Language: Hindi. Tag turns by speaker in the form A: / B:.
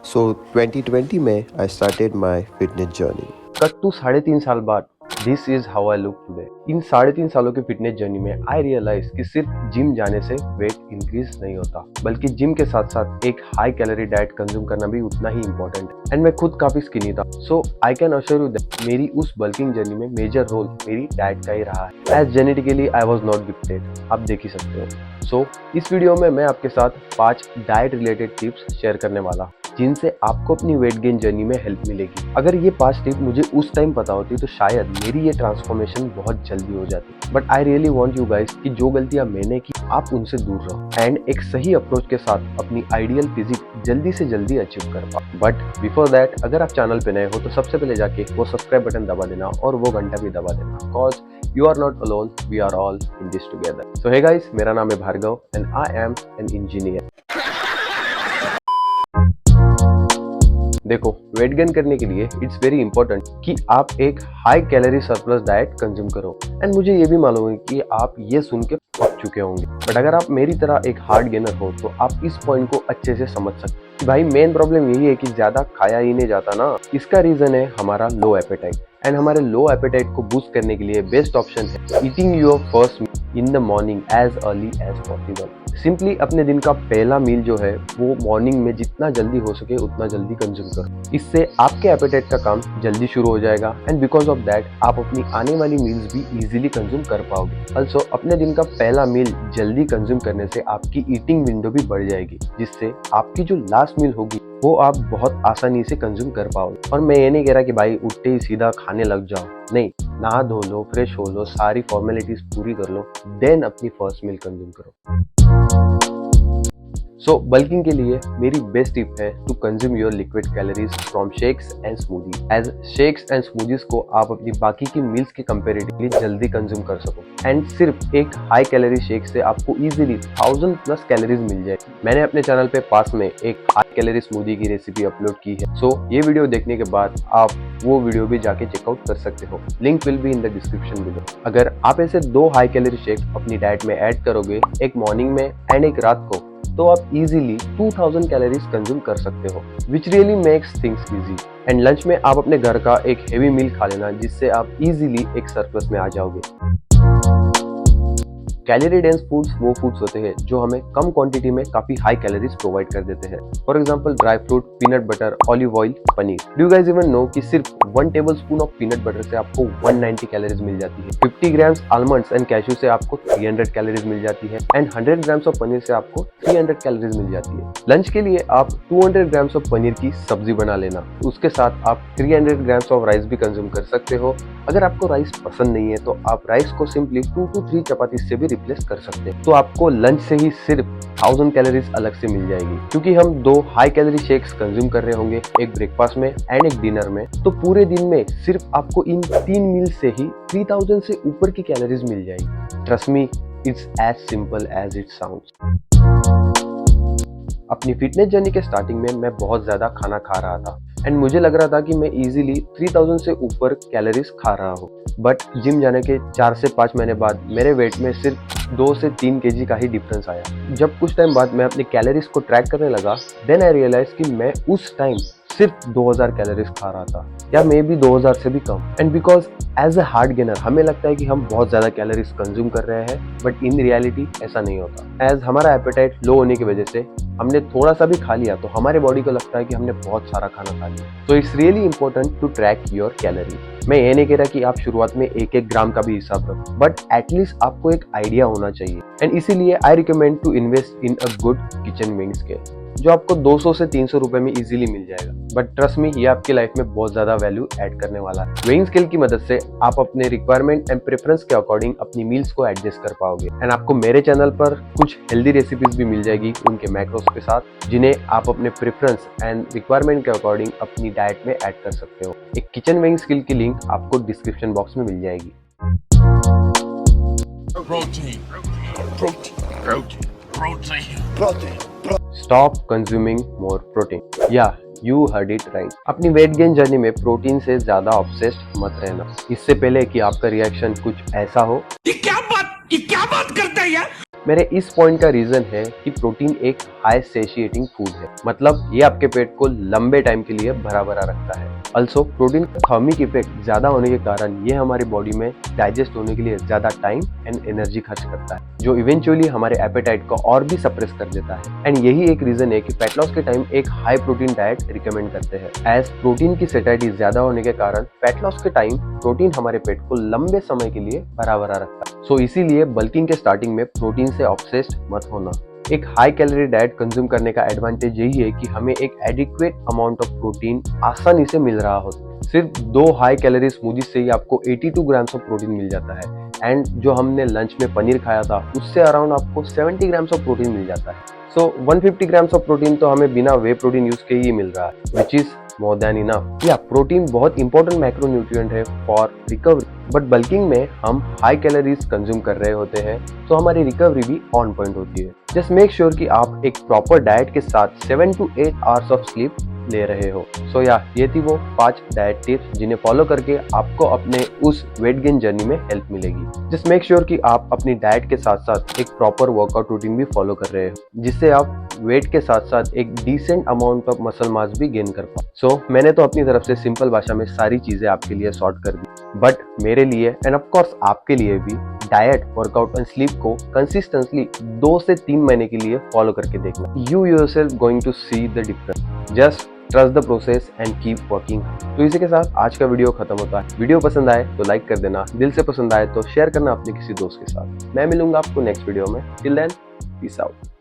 A: So 2020 में I started my fitness journey.
B: Cut to 3.5 साल बाद this is how I look today. इन 3.5 सालों के फिटनेस जर्नी में आई रियलाइज कि सिर्फ जिम जाने से वेट इंक्रीज नहीं होता, बल्कि जिम के साथ साथ एक हाई कैलोरी डाइट कंज्यूम करना भी उतना ही इंपॉर्टेंट है। एंड मैं खुद काफी स्किनी था, so I can assure you that मेरी उस बल्किंग जर्नी में मेजर रोल मेरी डाइट का ही रहा है। As genetically I was not gifted, आप देख ही सकते हो। सो इस वीडियो में मैं आपके साथ 5 डाइट रिलेटेड टिप्स शेयर करने वाला हूँ, जिनसे आपको अपनी वेट गेन जर्नी में हेल्प मिलेगी। अगर ये 5 टिप मुझे उस टाइम पता होती तो शायद मेरी ये ट्रांसफॉर्मेशन बहुत जल्दी हो जाती। But I really want you guys कि जो गलतियां मैंने की आप उनसे दूर रहो एंड एक सही अप्रोच के साथ अपनी आइडियल फिजिक जल्दी से जल्दी अचीव कर पाओ। बट बिफोर दैट, अगर आप चैनल पे नए हो तो सबसे पहले जाके वो सब्सक्राइब बटन दबा देना और वो घंटा भी दबा देना, because you are not alone, we are all in this together. So hey guys, मेरा नाम है Bhargav and I am an engineer. देखो, वेट गेन करने के लिए इट्स वेरी इंपॉर्टेंट कि आप एक high calorie surplus diet consume करो। एंड मुझे ये भी मालूम है कि आप ये सुन के पक चुके होंगे, बट अगर आप मेरी तरह एक हार्ड गेनर हो तो आप इस पॉइंट को अच्छे से समझ सकते हैं। भाई मेन प्रॉब्लम यही है कि ज्यादा खाया ही नहीं जाता ना। इसका रीजन है हमारा लो एपेटाइट। एंड हमारे लो एपेटाइट को बूस्ट करने के लिए बेस्ट ऑप्शन है eating your first meal in the morning as early as possible. Simply अपने दिन का पहला मील जो है वो मॉर्निंग में जितना जल्दी हो सके उतना जल्दी कंज्यूम करो। इससे आपके एपेटाइट का काम जल्दी शुरू हो जाएगा एंड बिकॉज ऑफ दैट आप अपनी आने वाली मील्स भी इजीली कंज्यूम कर पाओगे। ऑल्सो अपने दिन का पहला मील जल्दी कंज्यूम करने से आपकी ईटिंग विंडो भी बढ़ जाएगी, जिससे आपकी जो लास्ट मील होगी वो आप बहुत आसानी से कंज्यूम कर पाओगे। और मैं ये नहीं कह रहा कि भाई उठते ही सीधा खाने लग जाओ, नहीं, नहा धो लो, फ्रेश हो लो, सारी फॉर्मेलिटीज पूरी कर लो, देन अपनी फर्स्ट मील कंज्यूम करो। सो बल्किंग के लिए मेरी बेस्ट टिप है to consume your liquid calories from shakes and smoothie. As shakes and smoothies को आप अपनी बाकी की मील्स के कंपेरेटिवली जल्दी कंज्यूम कर सको। एंड सिर्फ एक हाई कैलोरी शेक से आपको इजीली 1000+ कैलोरीज मिल जाए। मैंने अपने चैनल पे पास में एक हाई कैलोरी स्मूदी की रेसिपी अपलोड की है, सो ये वीडियो देखने के बाद आप वो वीडियो भी जाके चेकआउट कर सकते हो। Link will be in the description below. अगर आप ऐसे 2 हाई कैलोरी शेक अपनी डाइट में ऐड करोगे, एक मॉर्निंग में एंड एक रात को, तो आप इजीली 2000 कैलोरीज कंज्यूम कर सकते हो, which really makes things easy. And lunch में आप अपने घर का एक हेवी मील खा लेना, जिससे आप इजीली एक सरप्लस में आ जाओगे। कैलोरी डेंस फूड्स वो फूड्स होते हैं जो हमें कम क्वांटिटी में काफी हाई कैलोरीज प्रोवाइड कर देते हैं। For example dry fruit, peanut butter, olive oil, paneer. Do you guys even know कि सिर्फ 1 टेबलस्पून ऑफ पीनट बटर से आपको 190 कैलोरीज मिल जाती है। 50 ग्राम्स आलमंड्स एंड कैशू से आपको 300 कैलोरीज मिल जाती है एंड 100 ग्राम्स ऑफ पनीर से आपको 300 कैलोरीज मिल जाती है। लंच के लिए आप 200 ग्राम्स ऑफ पनीर की सब्जी बना लेना, उसके साथ आप 300 ग्राम्स ऑफ राइस भी कंज्यूम कर सकते हो। अगर आपको राइस पसंद नहीं है तो आप राइस को सिंपली 2 to 3 चपाती से भी रिप्लेस कर सकते हैं। तो आपको लंच से ही सिर्फ 1000 कैलोरीज अलग से मिल जाएगी। क्योंकि हम 2 हाई कैलोरी शेक्स कंज्यूम कर रहे होंगे, एक ब्रेकफास्ट में एंड एक डिनर में, तो पूरे दिन में सिर्फ आपको इन 3 मील से ही 3000 से ऊपर की कैलोरीज मिल जाएगी। Trust me, it's as simple as it sounds. अपनी फिटनेस जर्नी के स्टार्टिंग में मैं बहुत ज्यादा खाना खा रहा था एंड मुझे लग रहा था कि मैं इजीली 3000 से ऊपर कैलोरीज खा रहा हूँ। बट जिम जाने के 4 से 5 महीने बाद मेरे वेट में सिर्फ 2 से 3 kg का ही डिफरेंस आया। जब कुछ टाइम बाद मैं अपनी कैलोरीज को ट्रैक करने लगा, देन आई रियलाइज कि मैं उस टाइम सिर्फ 2000 कैलोरीज खा रहा था, या मे बी 2000 से भी कम। And because as a hard gainer हमें लगता है कि हम बहुत ज्यादा कैलोरीज कंज्यूम कर रहे हैं, बट इन रियलिटी ऐसा नहीं होता। एज हमारा एपेटाइट लो होने की वजह से हमने थोड़ा सा भी खा लिया तो हमारे बॉडी को लगता है कि हमने बहुत सारा खाना खा लिया। तो it's really important to track your calorie. मैं ये नहीं कह रहा कि आप शुरुआत में 1-1 ग्राम का भी हिसाब रखो, बट एटलीस्ट आपको एक आइडिया होना चाहिए। एंड इसीलिए I recommend to invest in a good kitchen weighing scale, जो आपको 200 से 300 रुपए में इजीली मिल जाएगा। बट ट्रस्ट मी, ये आपकी लाइफ में बहुत ज्यादा वैल्यू ऐड करने वाला है। वेइंग स्केल की मदद से आप अपने रिक्वायरमेंट एंड प्रेफरेंस के अकॉर्डिंग अपनी मील्स को एडजस्ट कर पाओगे। एंड आपको मेरे चैनल पर कुछ हेल्दी रेसिपीज भी मिल जाएगी उनके मैक्रोस के साथ, जिन्हें आप अपने प्रेफरेंस एंड रिक्वायरमेंट के अकॉर्डिंग अपनी डाइट में ऐड कर सकते हो। एक किचन वेइंग स्केल की लिंक आपको डिस्क्रिप्शन बॉक्स में मिल जाएगी।
C: Protein. Protein. Protein. Protein. Protein.
B: Stop consuming more protein. Yeah, you heard it right. अपनी वेट गेन जर्नी में प्रोटीन से ज्यादा ऑब्सेस्ड मत रहना। इससे पहले कि आपका रिएक्शन कुछ ऐसा हो,
C: ये क्या बात करता है यार?
B: मेरे इस पॉइंट का रीजन है कि प्रोटीन एक हाई सेशिएटिंग फूड है, मतलब ये आपके पेट को लंबे टाइम के लिए भरा भरा रखता है। अल्सो प्रोटीन का थर्मिक इफेक्ट ज्यादा होने के कारण ये हमारी बॉडी में डाइजेस्ट होने के लिए ज्यादा टाइम एंड एनर्जी खर्च करता है, जो इवेंचुअली हमारे एपेटाइट को और भी सप्रेस कर देता है। एंड यही एक रीजन है कि फैट लॉस के टाइम एक हाई प्रोटीन डाइट रिकमेंड करते हैं, एज प्रोटीन की सेटिस्फैक्शन ज्यादा होने के कारण फैट लॉस के टाइम प्रोटीन हमारे पेट को लंबे समय के लिए भरा भरा रखता है। सो इसीलिए बल्किंग के स्टार्टिंग में प्रोटीन से ऑब्सेस्ड मत होना। एक हाई कैलोरी डाइट कंज्यूम करने का एडवांटेज यही है कि हमें एक एडिक्वेट अमाउंट ऑफ प्रोटीन आसानी से मिल रहा हो। सिर्फ 2 हाई कैलोरी स्मूदी से ही आपको 82 ग्राम्स ऑफ प्रोटीन मिल जाता है, एंड जो हमने लंच में पनीर खाया था उससे अराउंड आपको 70 ग्राम्स ऑफ प्रोटीन मिल जाता है। सो 150 ग्राम्स ऑफ प्रोटीन तो हमें बिना वे प्रोटीन यूज के ही मिल रहा है, which is more than enough. या प्रोटीन बहुत इंपॉर्टेंट मैक्रोन्यूट्रिएंट है फॉर रिकवरी, बट बल्किंग में हम हाई कैलोरीज कंज्यूम कर रहे होते हैं, तो हमारी रिकवरी भी ऑन पॉइंट होती है। जस्ट मेक श्योर कि आप एक प्रॉपर डाइट के साथ 7 to 8 आवर्स ऑफ स्लीप ले रहे हो। सो ये थी वो 5 डाइट टिप्स जिन्हें फॉलो करके आपको अपने उस वेट गेन जर्नी में हेल्प मिलेगी। जस्ट मेक श्योर कि आप अपनी डाइट के साथ साथ एक प्रॉपर वर्कआउट रूटीन भी फॉलो कर रहे हो, जिससे आप वेट के साथ साथ एक decent amount of muscle mass भी गेन कर पाओ। सो मैंने तो अपनी तरफ से सिंपल भाषा में सारी चीजें आपके लिए सॉर्ट कर दी, बट मेरे लिए एंड ऑफ कोर्स आपके लिए भी डाइट, वर्कआउट एंड स्लीप को कंसिस्टेंटली 2 से 3 महीने के लिए फॉलो करके देखना। You yourself going to see the difference. Just trust the process and keep working. तो इसी के साथ आज का वीडियो खत्म होता है। वीडियो पसंद आए तो लाइक कर देना, दिल से पसंद आए तो शेयर करना अपने किसी दोस्त के साथ। मैं मिलूंगा आपको नेक्स्ट वीडियो में। Till then, peace out.